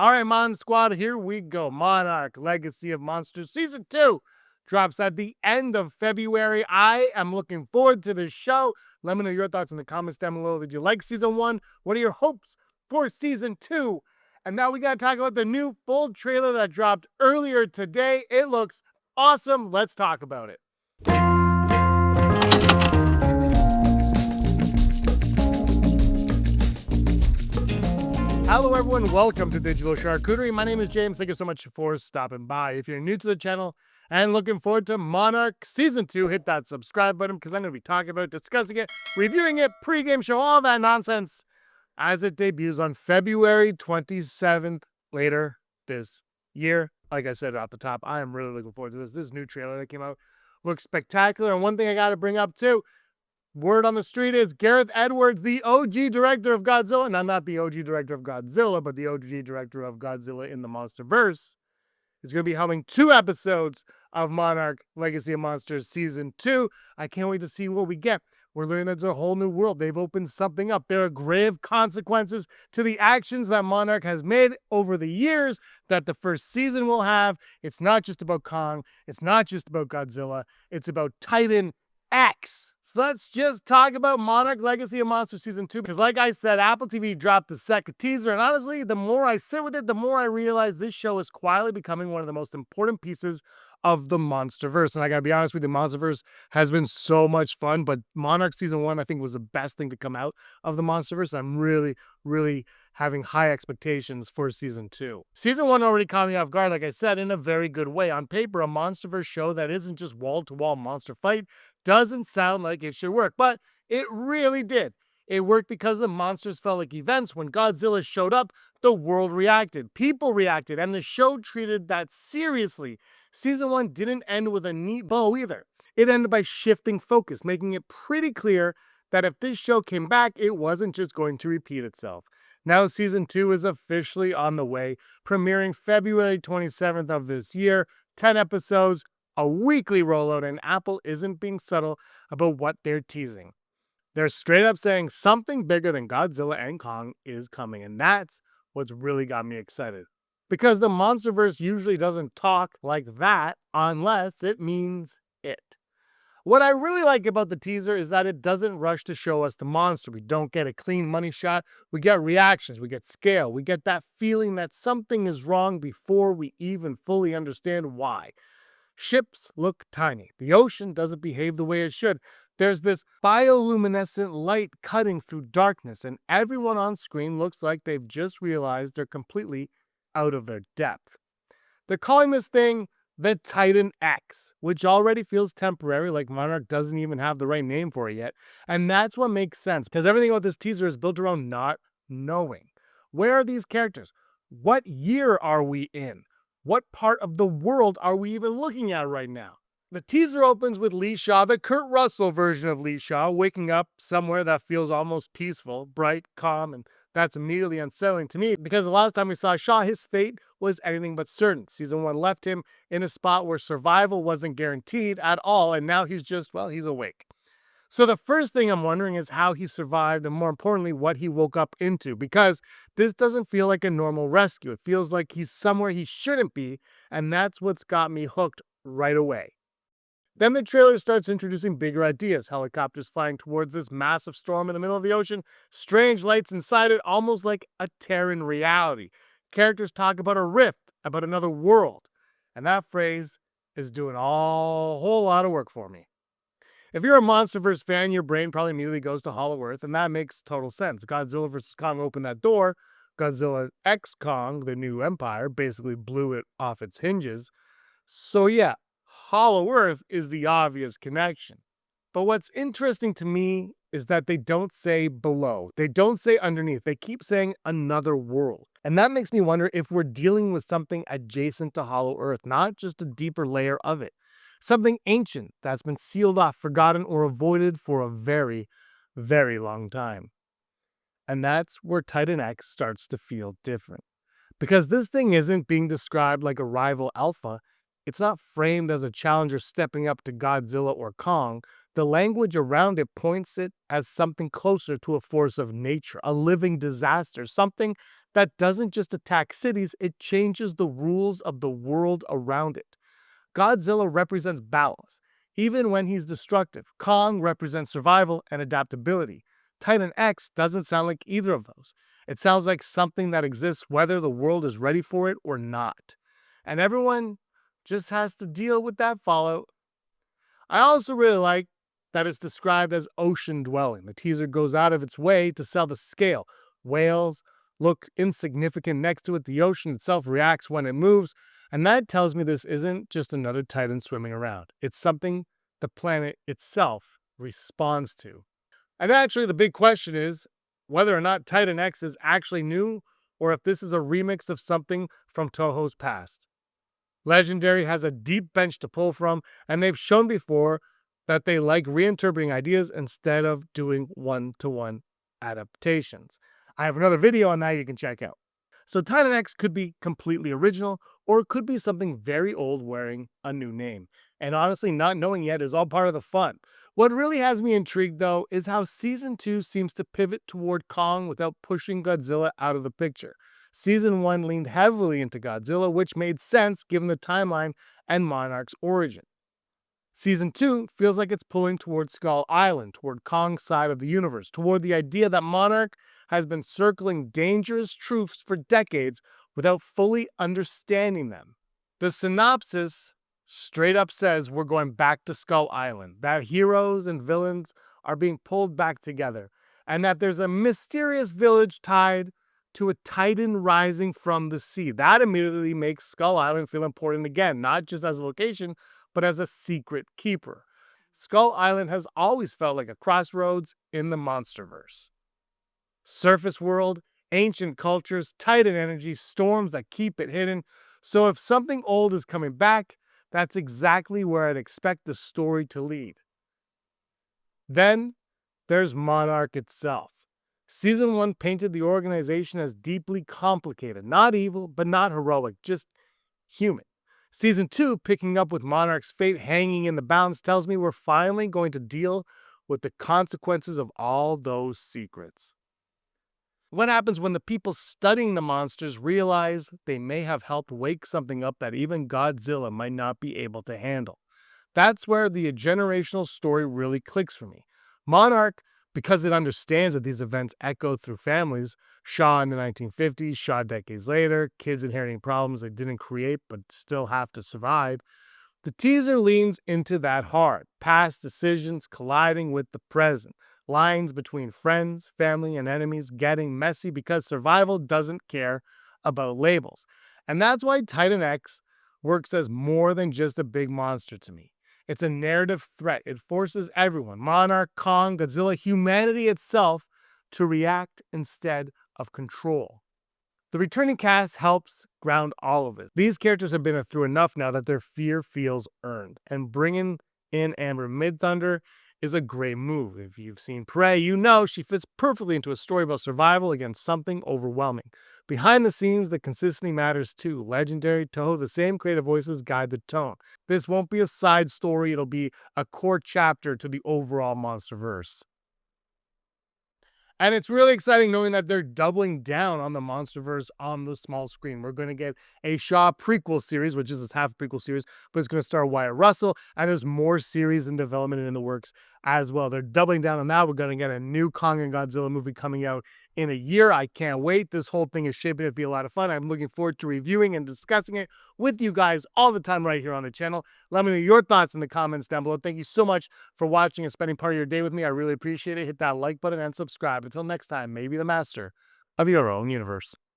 All right, Mon Squad, here we go. Monarch Legacy of Monsters Season 2 drops at the end of February. I am looking forward to this show. Let me know your thoughts in the comments down below. Did you like Season 1? What are your hopes for Season 2? And now we got to talk about the new full trailer that dropped earlier today. It looks awesome. Let's talk about it. Hello everyone, welcome to Digital Charcuterie. My name is James. Thank you so much for stopping by. If you're new to the channel and looking forward to Monarch Season 2, hit that subscribe button because I'm going to be talking about it, discussing it, reviewing it, pre-game show, all that nonsense as it debuts on February 27th later this year. Like I said at the top, I am really looking forward to this. This new trailer that came out looks spectacular. And one thing I got to bring up too, word on the street is Gareth Edwards, the OG director of Godzilla, now not the OG director of Godzilla, but the OG director of Godzilla in the MonsterVerse, is going to be helming 2 episodes of Monarch Legacy of Monsters Season 2. I can't wait to see what we get. We're learning that there's a whole new world. They've opened something up. There are grave consequences to the actions that Monarch has made over the years that the first season will have. It's not just about Kong. It's not just about Godzilla. It's about Titan X. So let's just talk about Monarch Legacy of Monsters Season 2, because like I said, Apple TV dropped the second teaser, and honestly, the more I sit with it, the more I realize this show is quietly becoming one of the most important pieces of the MonsterVerse. And I gotta be honest with you, MonsterVerse has been so much fun, but Monarch Season 1, I think, was the best thing to come out of the MonsterVerse. I'm really having high expectations for Season 2. Season 1 already caught me off guard, like I said, in a very good way. On paper, a MonsterVerse show that isn't just wall-to-wall monster fight doesn't sound like it should work, but it really did. It worked because the monsters felt like events. When Godzilla showed up, the world reacted, people reacted, and the show treated that seriously. Season 1 didn't end with a neat bow either. It ended by shifting focus, making it pretty clear that if this show came back, it wasn't just going to repeat itself. Now Season 2 is officially on the way, premiering February 27th of this year, 10 episodes, a weekly rollout, and Apple isn't being subtle about what they're teasing. They're straight up saying something bigger than Godzilla and Kong is coming, and that's what's really got me excited. Because the MonsterVerse usually doesn't talk like that unless it means it. What I really like about the teaser is that it doesn't rush to show us the monster. We don't get a clean money shot. We get reactions. We get scale. We get that feeling that something is wrong before we even fully understand why. Ships look tiny. The ocean doesn't behave the way it should. There's this bioluminescent light cutting through darkness, and everyone on screen looks like they've just realized they're completely out of their depth. They're calling this thing the Titan X, which already feels temporary, like Monarch doesn't even have the right name for it yet. And that's what makes sense, because everything about this teaser is built around not knowing. Where are these characters? What year are we in? What part of the world are we even looking at right now? The teaser opens with Lee Shaw, the Kurt Russell version of Lee Shaw, waking up somewhere that feels almost peaceful, bright, calm, and that's immediately unsettling to me because the last time we saw Shaw, his fate was anything but certain. Season 1 left him in a spot where survival wasn't guaranteed at all, and now he's just, well, he's awake. So the first thing I'm wondering is how he survived, and more importantly, what he woke up into, because this doesn't feel like a normal rescue. It feels like he's somewhere he shouldn't be, and that's what's got me hooked right away. Then the trailer starts introducing bigger ideas. Helicopters flying towards this massive storm in the middle of the ocean, strange lights inside it, almost like a tear in reality. Characters talk about a rift, about another world, and that phrase is doing a whole lot of work for me. If you're a MonsterVerse fan, your brain probably immediately goes to Hollow Earth, and that makes total sense. Godzilla vs. Kong opened that door. Godzilla X Kong, the new empire, basically blew it off its hinges. So yeah, Hollow Earth is the obvious connection. But what's interesting to me is that they don't say below. They don't say underneath. They keep saying another world. And that makes me wonder if we're dealing with something adjacent to Hollow Earth, not just a deeper layer of it. Something ancient that's been sealed off, forgotten, or avoided for a very, very long time. And that's where Titan X starts to feel different. Because this thing isn't being described like a rival alpha. It's not framed as a challenger stepping up to Godzilla or Kong. The language around it points it as something closer to a force of nature, a living disaster, something that doesn't just attack cities, it changes the rules of the world around it. Godzilla represents balance, even when he's destructive. Kong represents survival and adaptability. Titan X doesn't sound like either of those. It sounds like something that exists whether the world is ready for it or not. And everyone just has to deal with that fallout. I also really like that it's described as ocean dwelling. The teaser goes out of its way to sell the scale. Whales look insignificant next to it. The ocean itself reacts when it moves. And that tells me this isn't just another Titan swimming around. It's something the planet itself responds to. And actually, the big question is whether or not Titan X is actually new or if this is a remix of something from Toho's past. Legendary has a deep bench to pull from, and they've shown before that they like reinterpreting ideas instead of doing one-to-one adaptations. I have another video on that you can check out. So Titan X could be completely original, or it could be something very old wearing a new name. And honestly, not knowing yet is all part of the fun. What really has me intrigued, though, is how Season 2 seems to pivot toward Kong without pushing Godzilla out of the picture. Season 1 leaned heavily into Godzilla, which made sense given the timeline and Monarch's origin. Season 2 feels like it's pulling toward Skull Island, toward Kong's side of the universe, toward the idea that Monarch has been circling dangerous troops for decades without fully understanding them. The synopsis straight up says we're going back to Skull Island, that heroes and villains are being pulled back together, and that there's a mysterious village tied to a titan rising from the sea. That immediately makes Skull Island feel important again, not just as a location, but as a secret keeper. Skull Island has always felt like a crossroads in the MonsterVerse. Surface world, ancient cultures, titan energy, storms that keep it hidden. So if something old is coming back, that's exactly where I'd expect the story to lead. Then there's Monarch itself. Season 1 painted the organization as deeply complicated, not evil, but not heroic, just human. Season 2, picking up with Monarch's fate hanging in the balance, tells me we're finally going to deal with the consequences of all those secrets. What happens when the people studying the monsters realize they may have helped wake something up that even Godzilla might not be able to handle? That's where the generational story really clicks for me. Monarch, because it understands that these events echo through families, Shaw in the 1950s, Shaw decades later, kids inheriting problems they didn't create but still have to survive. The teaser leans into that hard, past decisions colliding with the present, lines between friends, family, and enemies getting messy because survival doesn't care about labels. And that's why Titan X works as more than just a big monster to me. It's a narrative threat. It forces everyone, Monarch, Kong, Godzilla, humanity itself, to react instead of control. The returning cast helps ground all of it. These characters have been through enough now that their fear feels earned. And bringing in Amber Midthunder is a great move. If you've seen Prey, you know she fits perfectly into a story about survival against something overwhelming. Behind the scenes, the consistency matters too. Legendary, Toho, the same creative voices guide the tone. This won't be a side story, it'll be a core chapter to the overall MonsterVerse. And it's really exciting knowing that they're doubling down on the MonsterVerse on the small screen. We're going to get a Shaw prequel series, which is a half prequel series, but it's going to star Wyatt Russell, and there's more series in development and in the works as well. They're doubling down on that. We're going to get a new Kong and Godzilla movie coming out in a year. I can't wait. This whole thing is shaping to be a lot of fun. I'm looking forward to reviewing and discussing it with you guys all the time right here on the channel. Let me know your thoughts in the comments down below. Thank you so much for watching and spending part of your day with me. I really appreciate it. Hit that like button and subscribe. Until next time, may you be the master of your own universe.